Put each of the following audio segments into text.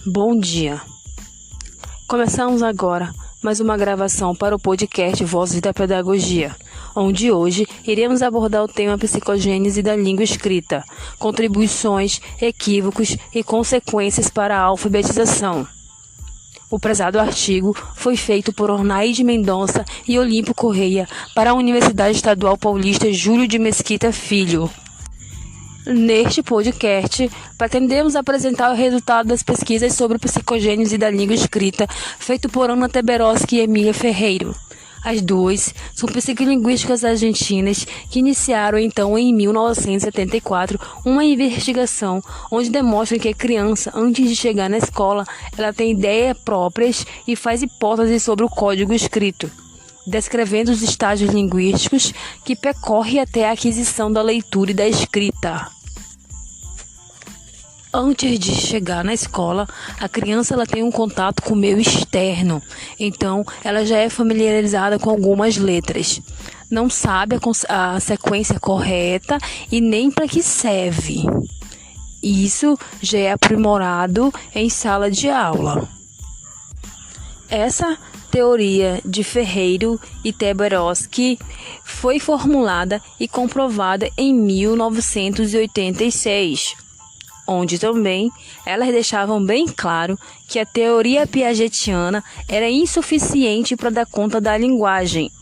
Bom dia. Começamos agora mais uma gravação para o podcast Vozes da Pedagogia, onde hoje iremos abordar o tema psicogênese da língua escrita, contribuições, equívocos e consequências para a alfabetização. O prezado artigo foi feito por Ornaide Mendonça e Olímpio Correia para a Universidade Estadual Paulista Júlio de Mesquita Filho. Neste podcast, pretendemos apresentar o resultado das pesquisas sobre psicogênese da língua escrita, feito por Ana Teberoski e Emília Ferreiro. As duas são psicolinguísticas argentinas que iniciaram então em 1974 uma investigação onde demonstram que a criança, antes de chegar na escola, ela tem ideias próprias e faz hipóteses sobre o código escrito, descrevendo os estágios linguísticos que percorrem até a aquisição da leitura e da escrita. Antes de chegar na escola, a criança ela tem um contato com o meio externo, então ela já é familiarizada com algumas letras. Não sabe a sequência correta e nem para que serve. Isso já é aprimorado em sala de aula. Essa teoria de Ferreiro e Teberoski foi formulada e comprovada em 1986. Onde também elas deixavam bem claro que a teoria piagetiana era insuficiente para dar conta da linguagem.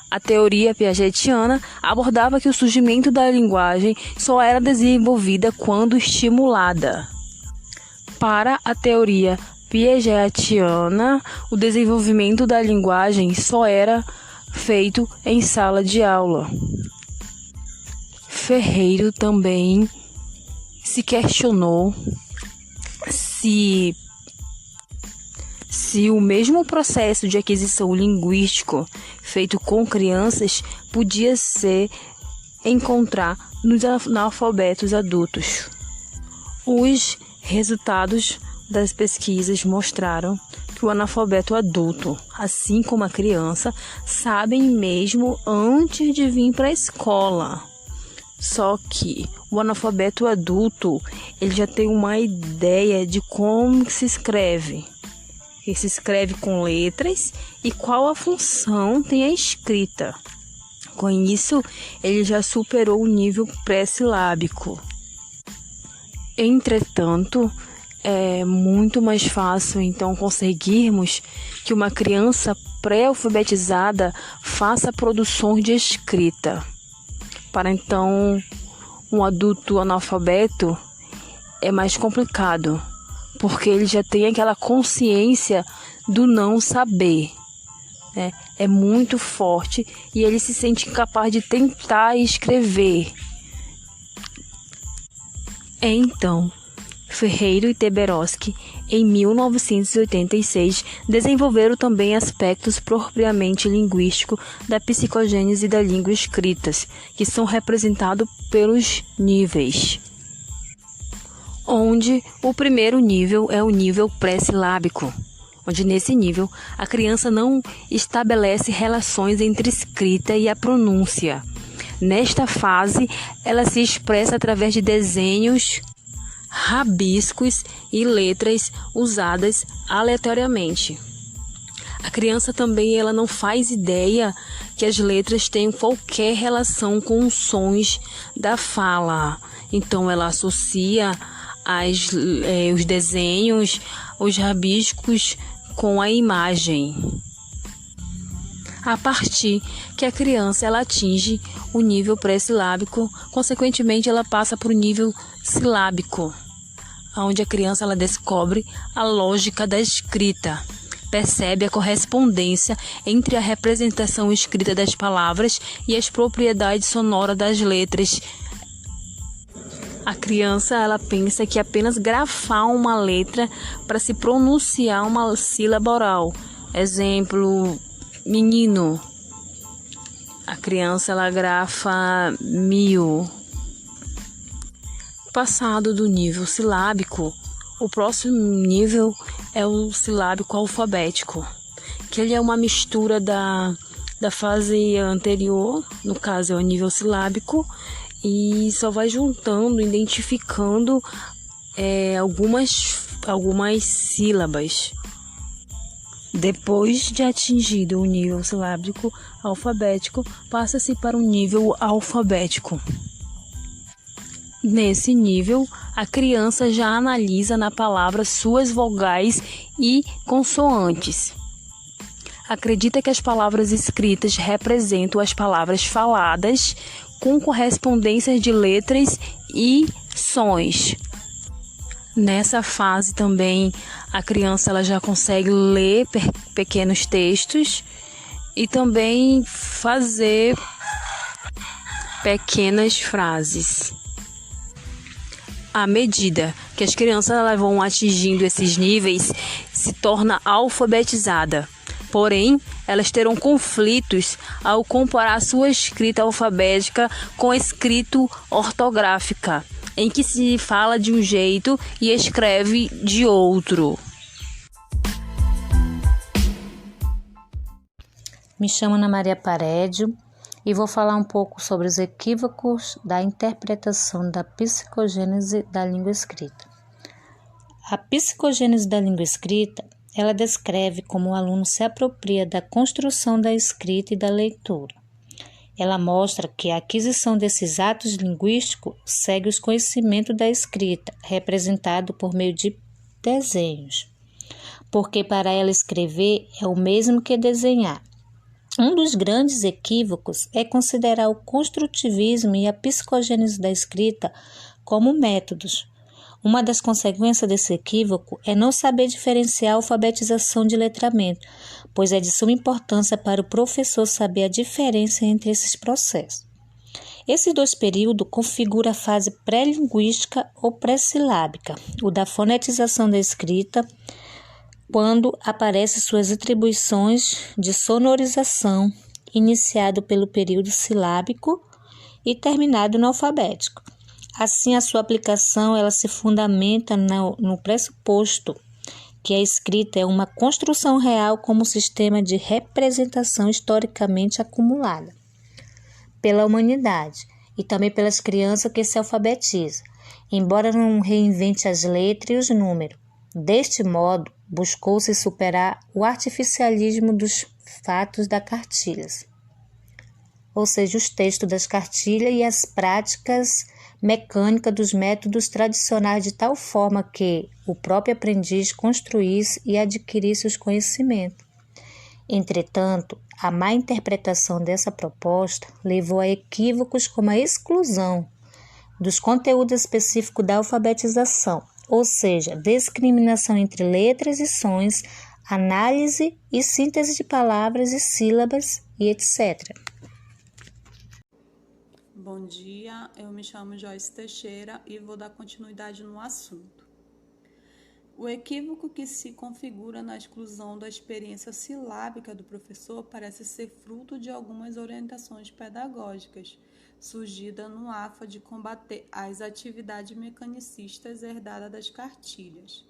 A teoria piagetiana abordava que o surgimento da linguagem só era desenvolvida quando estimulada. Para a teoria piagetiana, o desenvolvimento da linguagem só era feito em sala de aula. Ferreiro também se questionou se o mesmo processo de aquisição linguístico feito com crianças podia ser encontrar nos analfabetos adultos. Os resultados das pesquisas mostraram que o analfabeto adulto, assim como a criança, sabem mesmo antes de vir para a escola. Só que o analfabeto adulto, ele já tem uma ideia de como se escreve. Ele se escreve com letras e qual a função tem a escrita. Com isso, ele já superou o nível pré-silábico. Entretanto, é muito mais fácil, então, conseguirmos que uma criança pré-alfabetizada faça produções de escrita. Para então, um adulto analfabeto é mais complicado, porque ele já tem aquela consciência do não saber, né? É muito forte e ele se sente incapaz de tentar escrever. Então, Ferreiro e Teberoski, em 1986, desenvolveram também aspectos propriamente linguísticos da psicogênese da língua escritas, que são representados pelos níveis, onde o primeiro nível é o nível pré-silábico, onde nesse nível a criança não estabelece relações entre escrita e a pronúncia. Nesta fase, ela se expressa através de desenhos, rabiscos e letras usadas aleatoriamente. A criança também ela não faz ideia que as letras tenham qualquer relação com os sons da fala. Então ela associa os desenhos, os rabiscos com a imagem. A partir que a criança ela atinge o nível pré-silábico, consequentemente ela passa para o nível silábico, onde a criança ela descobre a lógica da escrita, percebe a correspondência entre a representação escrita das palavras e as propriedades sonoras das letras. A criança ela pensa que apenas grafar uma letra para se pronunciar uma sílaba oral. Exemplo, menino. A criança ela grafa 1000. Passado do nível silábico, o próximo nível é o silábico alfabético, que ele é uma mistura da fase anterior, no caso é o nível silábico, e só vai juntando, identificando algumas sílabas. Depois de atingido o nível silábico alfabético, passa-se para o nível alfabético. Nesse nível, a criança já analisa na palavra suas vogais e consoantes. Acredita que as palavras escritas representam as palavras faladas com correspondências de letras e sons. Nessa fase também a criança ela já consegue ler pequenos textos e também fazer pequenas frases. À medida que as crianças elas vão atingindo esses níveis, se torna alfabetizada. Porém, elas terão conflitos ao comparar sua escrita alfabética com a escrita ortográfica, em que se fala de um jeito e escreve de outro. Me chamo Ana Maria Paredio e vou falar um pouco sobre os equívocos da interpretação da psicogênese da língua escrita. A psicogênese da língua escrita, ela descreve como o aluno se apropria da construção da escrita e da leitura. Ela mostra que a aquisição desses atos linguísticos segue os conhecimentos da escrita, representado por meio de desenhos, porque para ela escrever é o mesmo que desenhar. Um dos grandes equívocos é considerar o construtivismo e a psicogênese da escrita como métodos. Uma das consequências desse equívoco é não saber diferenciar a alfabetização de letramento, pois é de suma importância para o professor saber a diferença entre esses processos. Esses dois períodos configuram a fase pré-linguística ou pré-silábica, o da fonetização da escrita, quando aparecem suas atribuições de sonorização, iniciado pelo período silábico e terminado no alfabético. Assim, a sua aplicação ela se fundamenta no pressuposto que a escrita é uma construção real como sistema de representação historicamente acumulada pela humanidade e também pelas crianças que se alfabetizam, embora não reinvente as letras e os números. Deste modo, buscou-se superar o artificialismo dos fatos das cartilhas, ou seja, os textos das cartilhas e as práticas mecânicas dos métodos tradicionais de tal forma que o próprio aprendiz construísse e adquirisse os conhecimentos. Entretanto, a má interpretação dessa proposta levou a equívocos como a exclusão dos conteúdos específicos da alfabetização, ou seja, discriminação entre letras e sons, análise e síntese de palavras e sílabas e etc. Bom dia, eu me chamo Joyce Teixeira e vou dar continuidade no assunto. O equívoco que se configura na exclusão da experiência silábica do professor parece ser fruto de algumas orientações pedagógicas, surgida no AFA de combater as atividades mecanicistas herdadas das cartilhas.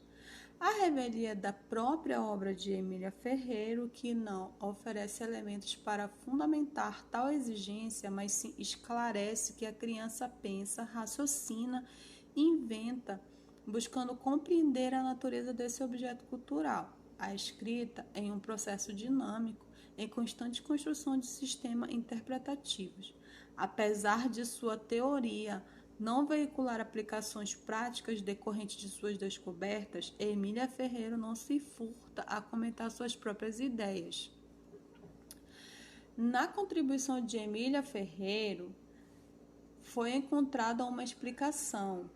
A revelia da própria obra de Emília Ferreiro, que não oferece elementos para fundamentar tal exigência, mas sim esclarece que a criança pensa, raciocina e inventa, buscando compreender a natureza desse objeto cultural. A escrita em um processo dinâmico, em constante construção de sistemas interpretativos. Apesar de sua teoria não veicular aplicações práticas decorrentes de suas descobertas, Emília Ferreiro não se furta a comentar suas próprias ideias. Na contribuição de Emília Ferreiro, foi encontrada uma explicação,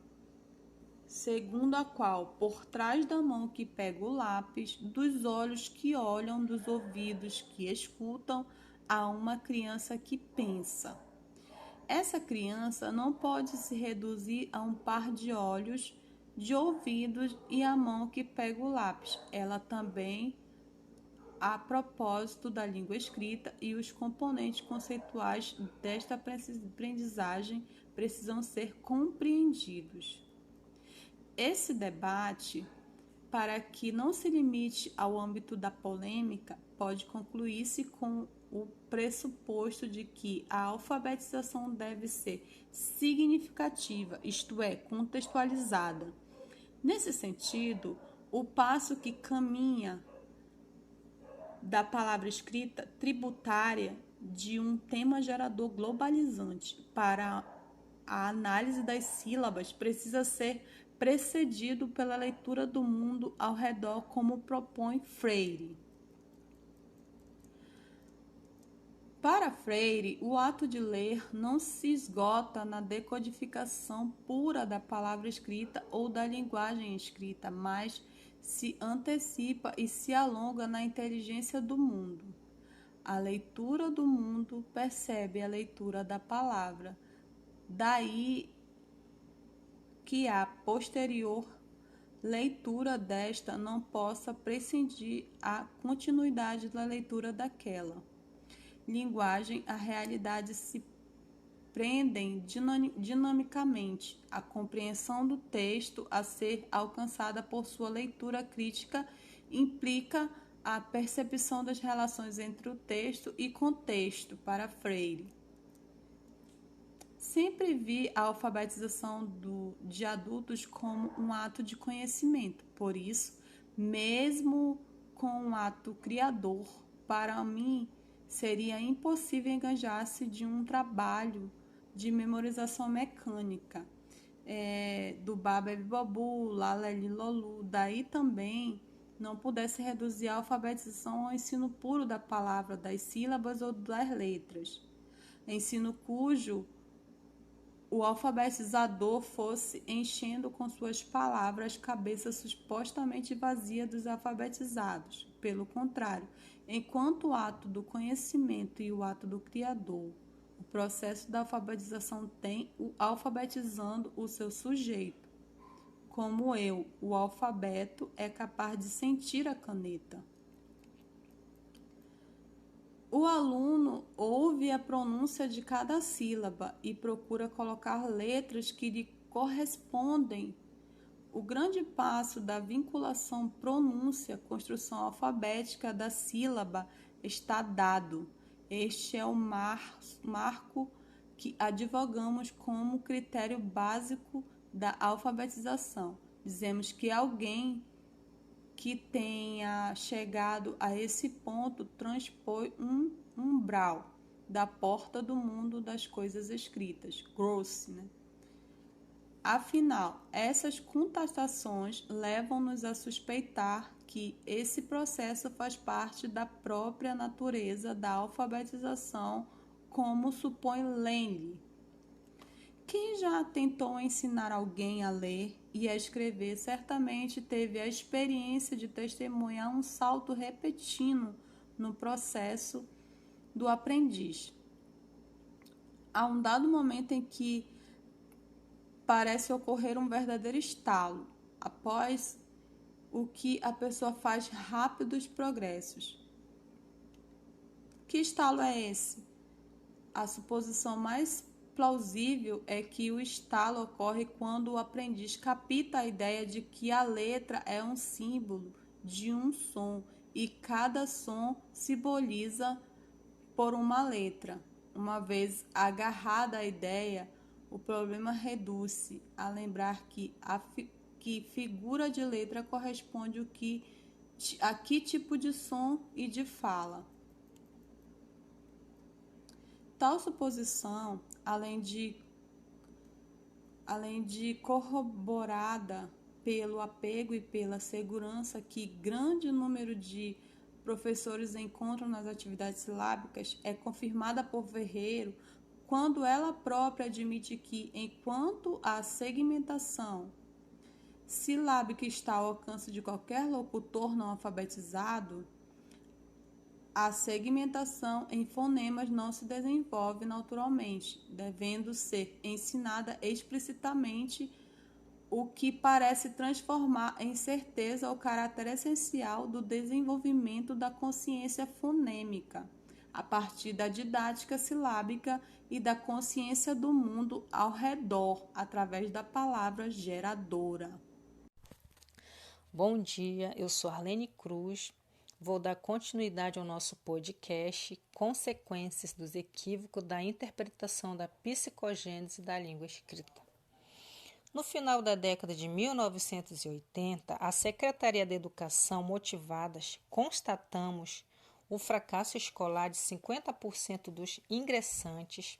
segundo a qual, por trás da mão que pega o lápis, dos olhos que olham, dos ouvidos que escutam, há uma criança que pensa. Essa criança não pode se reduzir a um par de olhos, de ouvidos e a mão que pega o lápis. Ela também, a propósito da língua escrita e os componentes conceituais desta aprendizagem precisam ser compreendidos. Esse debate, para que não se limite ao âmbito da polêmica, pode concluir-se com o pressuposto de que a alfabetização deve ser significativa, isto é, contextualizada, Nesse sentido, o passo que caminha da palavra escrita tributária de um tema gerador globalizante para a análise das sílabas precisa ser precedido pela leitura do mundo ao redor, como propõe Freire. Para Freire, o ato de ler não se esgota na decodificação pura da palavra escrita ou da linguagem escrita, mas se antecipa e se alonga na inteligência do mundo. A leitura do mundo percebe a leitura da palavra. Daí que a posterior leitura desta não possa prescindir a continuidade da leitura daquela. Linguagem, a realidade se prendem dinamicamente. A compreensão do texto a ser alcançada por sua leitura crítica implica a percepção das relações entre o texto e contexto, para Freire. Sempre vi a alfabetização de adultos como um ato de conhecimento. Por isso, mesmo com um ato criador, para mim, seria impossível enganjar-se de um trabalho de memorização mecânica, do Baba Bibobu, Laleli Lolu. Daí também não pudesse reduzir a alfabetização ao ensino puro da palavra, das sílabas ou das letras. Ensino cujo o alfabetizador fosse enchendo com suas palavras cabeça supostamente vazia dos alfabetizados. Pelo contrário, enquanto o ato do conhecimento e o ato do criador, o processo da alfabetização tem o alfabetizando o seu sujeito. Como eu, o alfabeto é capaz de sentir a caneta. O aluno ouve a pronúncia de cada sílaba e procura colocar letras que lhe correspondem. O grande passo da vinculação pronúncia-construção alfabética da sílaba está dado. Este é o marco que advogamos como critério básico da alfabetização. Dizemos que alguém que tenha chegado a esse ponto transpõe um umbral da porta do mundo das coisas escritas. Gross, né? Afinal, essas constatações levam-nos a suspeitar que esse processo faz parte da própria natureza da alfabetização, como supõe Lenle. Quem já tentou ensinar alguém a ler e a escrever certamente teve a experiência de testemunhar um salto repentino no processo do aprendiz. Há um dado momento em que parece ocorrer um verdadeiro estalo, após o que a pessoa faz rápidos progressos. Que estalo é esse? A suposição mais plausível é que o estalo ocorre quando o aprendiz capta a ideia de que a letra é um símbolo de um som e cada som simboliza por uma letra. Uma vez agarrada a ideia, o problema reduz-se a lembrar que figura de letra corresponde a que tipo de som e de fala. Tal suposição, além de corroborada pelo apego e pela segurança que grande número de professores encontram nas atividades silábicas, é confirmada por Ferreiro quando ela própria admite que, enquanto a segmentação silábica está ao alcance de qualquer locutor não alfabetizado, a segmentação em fonemas não se desenvolve naturalmente, devendo ser ensinada explicitamente, o que parece transformar em certeza o caráter essencial do desenvolvimento da consciência fonêmica, a partir da didática silábica e da consciência do mundo ao redor, através da palavra geradora. Bom dia, eu sou Arlene Cruz. Vou dar continuidade ao nosso podcast Consequências dos equívocos da interpretação da psicogênese da língua escrita. No final da década de 1980, a Secretaria da Educação, motivadas, constatamos o fracasso escolar de 50% dos ingressantes,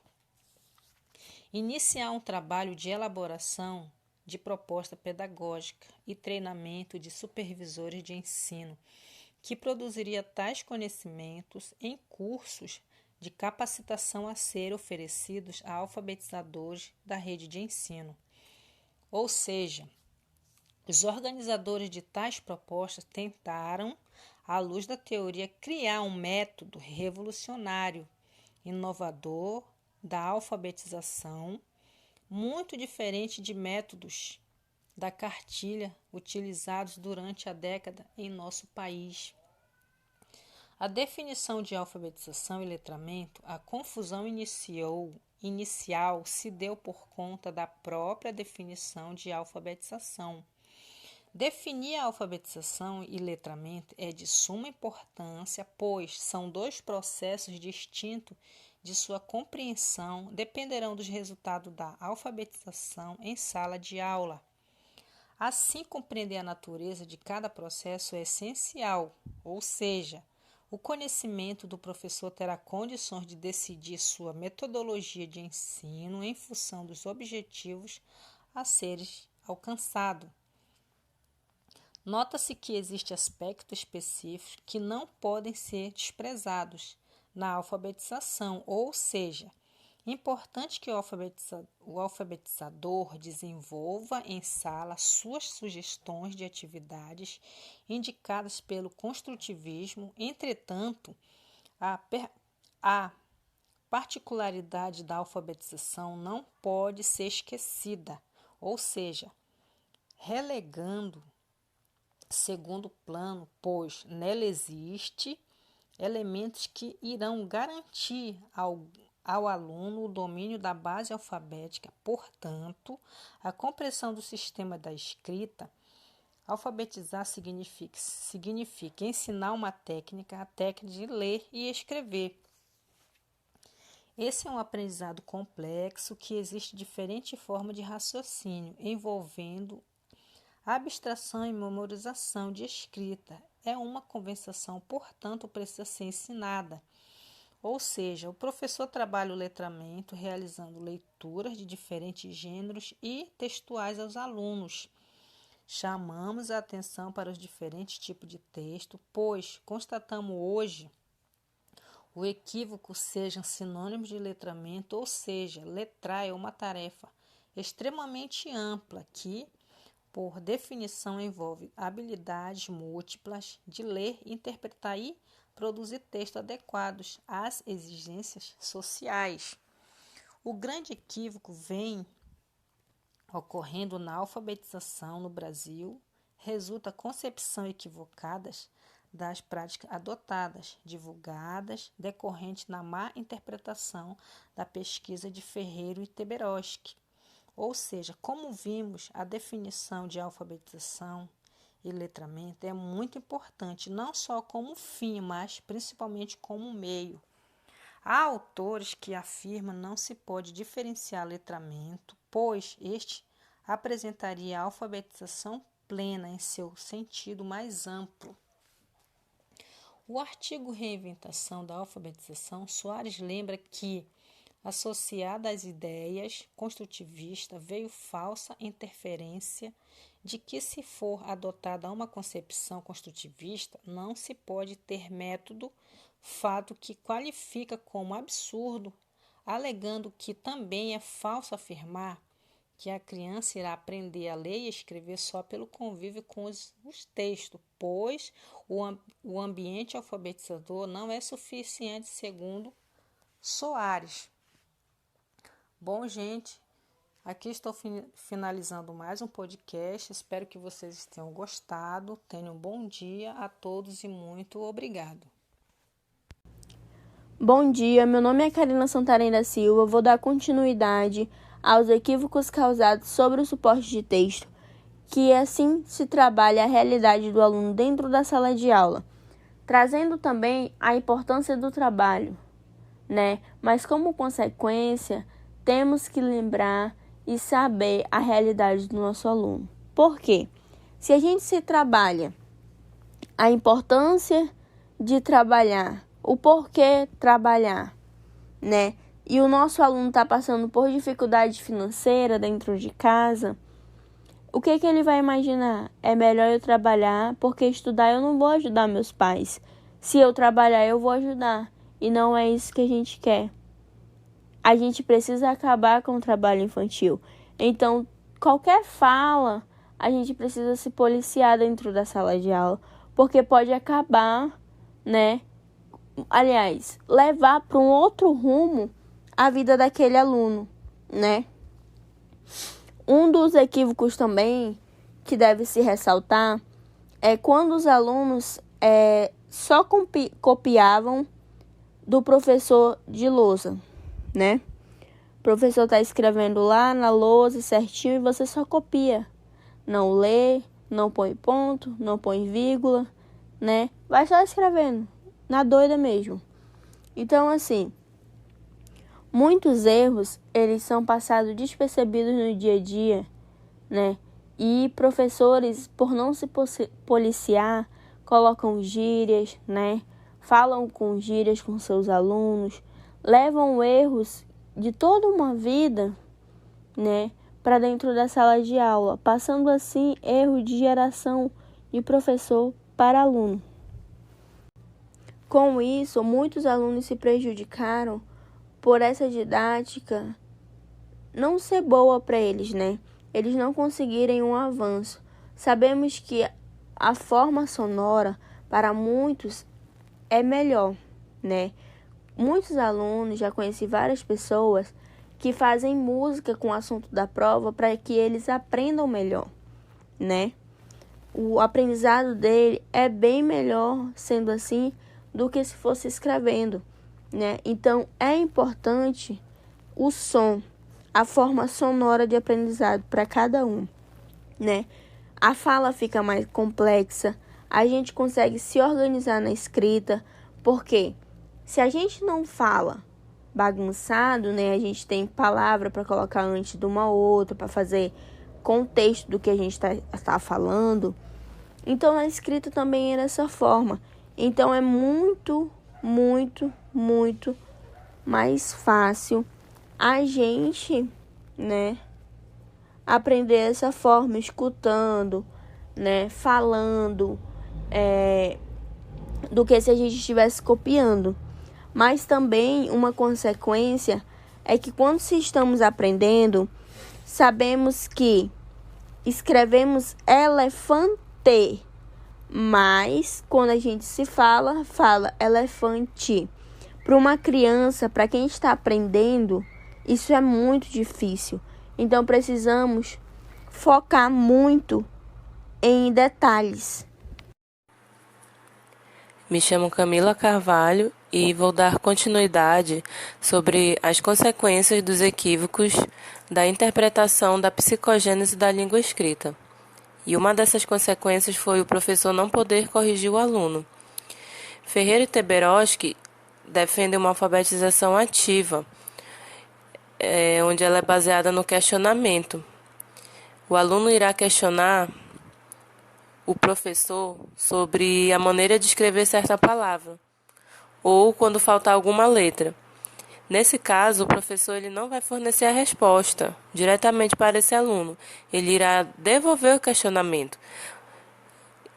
iniciar um trabalho de elaboração de proposta pedagógica e treinamento de supervisores de ensino, que produziria tais conhecimentos em cursos de capacitação a ser oferecidos a alfabetizadores da rede de ensino. Ou seja, os organizadores de tais propostas tentaram, à luz da teoria, criar um método revolucionário, inovador da alfabetização, muito diferente de métodos da cartilha utilizados durante a década em nosso país. A definição de alfabetização e letramento, a confusão inicial se deu por conta da própria definição de alfabetização. Definir a alfabetização e letramento é de suma importância, pois são dois processos distintos de sua compreensão, dependerão dos resultados da alfabetização em sala de aula. Assim, compreender a natureza de cada processo é essencial, ou seja, o conhecimento do professor terá condições de decidir sua metodologia de ensino em função dos objetivos a serem alcançados. Nota-se que existem aspectos específicos que não podem ser desprezados na alfabetização, ou seja, é importante que o alfabetizador desenvolva em sala suas sugestões de atividades indicadas pelo construtivismo. Entretanto, a particularidade da alfabetização não pode ser esquecida, ou seja, relegando segundo plano, pois nela existe elementos que irão garantir ao aluno o domínio da base alfabética. Portanto, a compreensão do sistema da escrita. Alfabetizar significa ensinar uma técnica, a técnica de ler e escrever. Esse é um aprendizado complexo que existe diferentes formas de raciocínio, envolvendo abstração e memorização de escrita. É uma convenção, portanto, precisa ser ensinada. Ou seja, o professor trabalha o letramento realizando leituras de diferentes gêneros e textuais aos alunos. Chamamos a atenção para os diferentes tipos de texto, pois constatamos hoje o equívoco sejam sinônimos de letramento, ou seja, letrar é uma tarefa extremamente ampla que, por definição, envolve habilidades múltiplas de ler, interpretar e produzir textos adequados às exigências sociais. O grande equívoco vem ocorrendo na alfabetização no Brasil, resulta concepção equivocadas das práticas adotadas, divulgadas, decorrente na má interpretação da pesquisa de Ferreiro e Teberoski. Ou seja, como vimos, a definição de alfabetização e letramento é muito importante, não só como fim, mas principalmente como meio. Há autores que afirmam não se pode diferenciar letramento, pois este apresentaria a alfabetização plena em seu sentido mais amplo. O artigo Reinvenção da Alfabetização, Soares lembra que, associada às ideias construtivistas, veio falsa interferência de que, se for adotada uma concepção construtivista, não se pode ter método, fato que qualifica como absurdo, alegando que também é falso afirmar que a criança irá aprender a ler e escrever só pelo convívio com os textos, pois o ambiente alfabetizador não é suficiente, segundo Soares. Bom, gente, aqui estou finalizando mais um podcast. Espero que vocês tenham gostado. Tenham um bom dia a todos e muito obrigado. Bom dia, meu nome é Karina Santarém da Silva. Vou dar continuidade aos equívocos causados sobre o suporte de texto, que assim se trabalha a realidade do aluno dentro da sala de aula, trazendo também a importância do trabalho, Mas como consequência, temos que lembrar e saber a realidade do nosso aluno. Por quê? Se a gente se trabalha a importância de trabalhar, o porquê trabalhar, né? E o nosso aluno está passando por dificuldade financeira dentro de casa, o que ele vai imaginar? É melhor eu trabalhar, porque estudar eu não vou ajudar meus pais. Se eu trabalhar, eu vou ajudar. E não é isso que a gente quer. A gente precisa acabar com o trabalho infantil. Então, qualquer fala, a gente precisa se policiar dentro da sala de aula, porque pode acabar, né? Aliás, levar para um outro rumo a vida daquele aluno, né? Um dos equívocos também que deve se ressaltar é quando os alunos só copiavam do professor de lousa, né? O professor está escrevendo lá na lousa certinho e você só copia. Não lê, não põe ponto, não põe vírgula, né? Vai só escrevendo, na doida mesmo. Então, assim, muitos erros, eles são passados despercebidos no dia a dia, né? E professores, por não se policiar, colocam gírias, né? Falam com gírias com seus alunos, levam erros de toda uma vida, né? Para dentro da sala de aula, passando assim erro de geração de professor para aluno. Com isso, muitos alunos se prejudicaram por essa didática não ser boa para eles, né? Eles não conseguirem um avanço. Sabemos que a forma sonora, para muitos, é melhor, né? Muitos alunos, já conheci várias pessoas que fazem música com o assunto da prova para que eles aprendam melhor, né? O aprendizado dele é bem melhor sendo assim do que se fosse escrevendo, né? Então, é importante o som, a forma sonora de aprendizado para cada um, né? A fala fica mais complexa, a gente consegue se organizar na escrita, porque se a gente não fala bagunçado, né? A gente tem palavra para colocar antes de uma outra, para fazer contexto do que a gente está falando. Então, a escrita também é dessa forma. Então, é muito, muito, muito mais fácil a gente, né, aprender dessa forma, escutando, né, falando, do que se a gente estivesse copiando. Mas também uma consequência é que quando estamos aprendendo, sabemos que escrevemos elefante, mas quando a gente se fala elefante. Para uma criança, para quem está aprendendo, isso é muito difícil. Então precisamos focar muito em detalhes. Me chamo Camila Carvalho e vou dar continuidade sobre as consequências dos equívocos da interpretação da psicogênese da língua escrita. E uma dessas consequências foi o professor não poder corrigir o aluno. Ferreira e Teberoski defendem uma alfabetização ativa, onde ela é baseada no questionamento. O aluno irá questionar o professor sobre a maneira de escrever certa palavra, ou quando faltar alguma letra. Nesse caso, o professor ele não vai fornecer a resposta diretamente para esse aluno. Ele irá devolver o questionamento.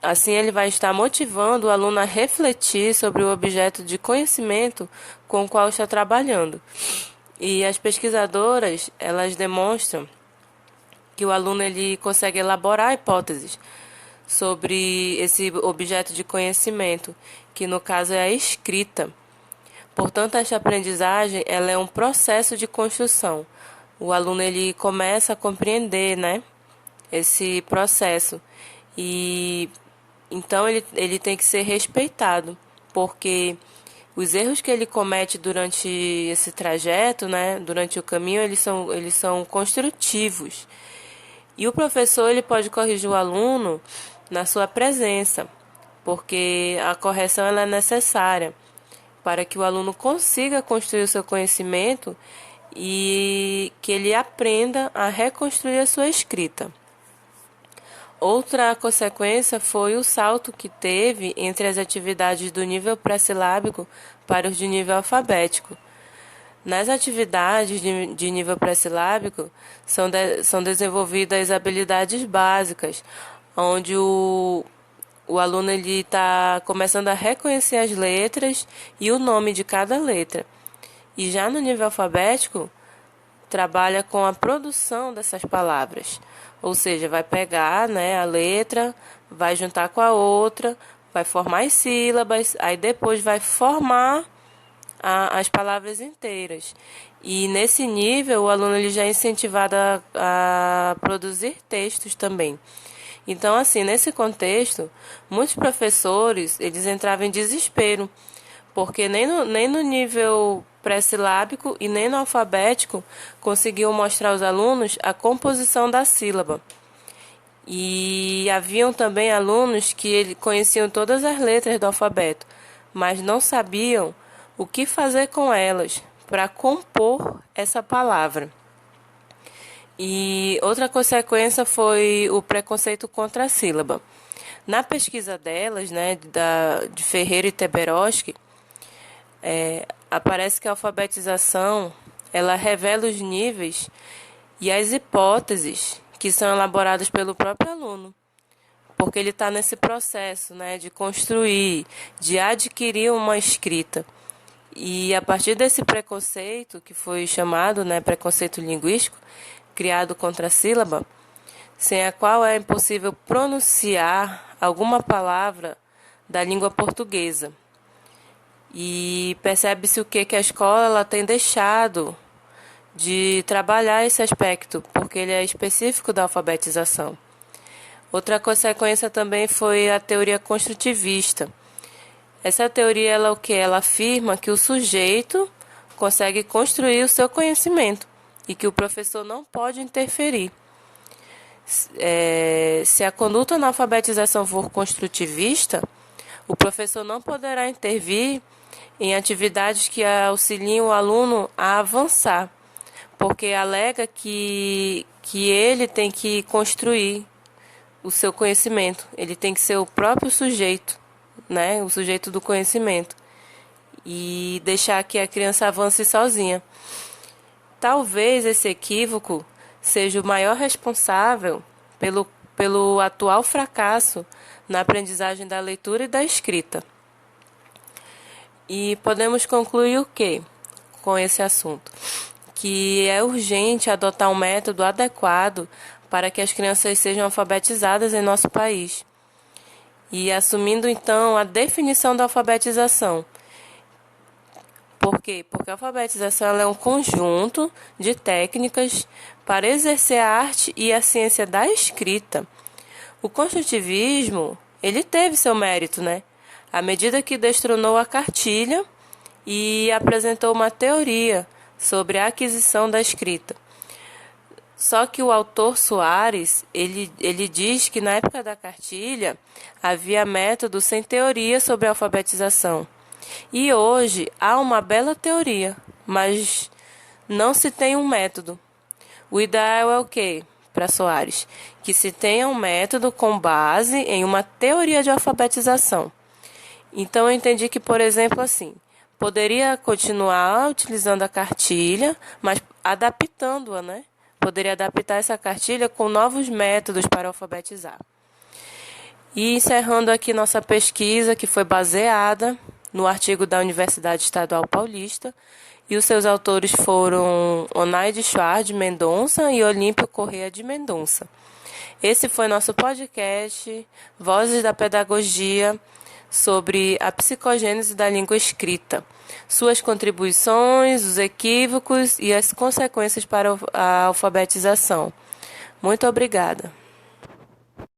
Assim, ele vai estar motivando o aluno a refletir sobre o objeto de conhecimento com o qual está trabalhando. E as pesquisadoras, elas demonstram que o aluno ele consegue elaborar hipóteses sobre esse objeto de conhecimento, que no caso é a escrita. Portanto, esta aprendizagem ela é um processo de construção. O aluno ele começa a compreender, né, esse processo. E então ele tem que ser respeitado, porque os erros que ele comete durante esse trajeto, né, durante o caminho, eles são construtivos. E o professor ele pode corrigir o aluno na sua presença, porque a correção ela é necessária para que o aluno consiga construir o seu conhecimento e que ele aprenda a reconstruir a sua escrita. Outra consequência foi o salto que teve entre as atividades do nível pré-silábico para os de nível alfabético. Nas atividades de nível pré-silábico são desenvolvidas habilidades básicas, onde o aluno está começando a reconhecer as letras e o nome de cada letra. E já no nível alfabético, trabalha com a produção dessas palavras. Ou seja, vai pegar, né, a letra, vai juntar com a outra, vai formar as sílabas, aí depois vai formar as palavras inteiras. E nesse nível, o aluno ele já é incentivado a produzir textos também. Então, assim, nesse contexto, muitos professores eles entravam em desespero, porque nem no nível pré-silábico e nem no alfabético conseguiam mostrar aos alunos a composição da sílaba. E haviam também alunos que conheciam todas as letras do alfabeto, mas não sabiam o que fazer com elas para compor essa palavra. E outra consequência foi o preconceito contra a sílaba. Na pesquisa delas, né, de Ferreira e Teberoski, aparece que a alfabetização ela revela os níveis e as hipóteses que são elaboradas pelo próprio aluno, porque ele está nesse processo, né, de construir, de adquirir uma escrita. E a partir desse preconceito, que foi chamado, né, preconceito linguístico, criado contra a sílaba, sem a qual é impossível pronunciar alguma palavra da língua portuguesa. E percebe-se o que a escola ela tem deixado de trabalhar esse aspecto, porque ele é específico da alfabetização. Outra consequência também foi a teoria construtivista. Essa teoria ela, ela afirma que o sujeito consegue construir o seu conhecimento e que o professor não pode interferir. Se a conduta na alfabetização for construtivista, o professor não poderá intervir em atividades que auxiliem o aluno a avançar, porque alega que ele tem que construir o seu conhecimento, ele tem que ser o próprio sujeito, né, o sujeito do conhecimento, e deixar que a criança avance sozinha. Talvez esse equívoco seja o maior responsável pelo atual fracasso na aprendizagem da leitura e da escrita. E podemos concluir o quê com esse assunto? Que é urgente adotar um método adequado para que as crianças sejam alfabetizadas em nosso país. E assumindo então a definição da alfabetização. Por quê? Porque a alfabetização ela é um conjunto de técnicas para exercer a arte e a ciência da escrita. O construtivismo, ele teve seu mérito, né? À medida que destronou a cartilha e apresentou uma teoria sobre a aquisição da escrita. Só que o autor Soares, ele diz que na época da cartilha havia método sem teoria sobre a alfabetização. E hoje há uma bela teoria, mas não se tem um método. O ideal é o quê, para Soares? Que se tenha um método com base em uma teoria de alfabetização. Então eu entendi que, por exemplo, assim, poderia continuar utilizando a cartilha, mas adaptando-a, né? Poderia adaptar essa cartilha com novos métodos para alfabetizar. E encerrando aqui nossa pesquisa, que foi baseada no artigo da Universidade Estadual Paulista, e os seus autores foram Onaide Schwartz de Mendonça e Olímpio Corrêa de Mendonça. Esse foi nosso podcast, Vozes da Pedagogia, sobre a psicogênese da língua escrita, suas contribuições, os equívocos e as consequências para a alfabetização. Muito obrigada.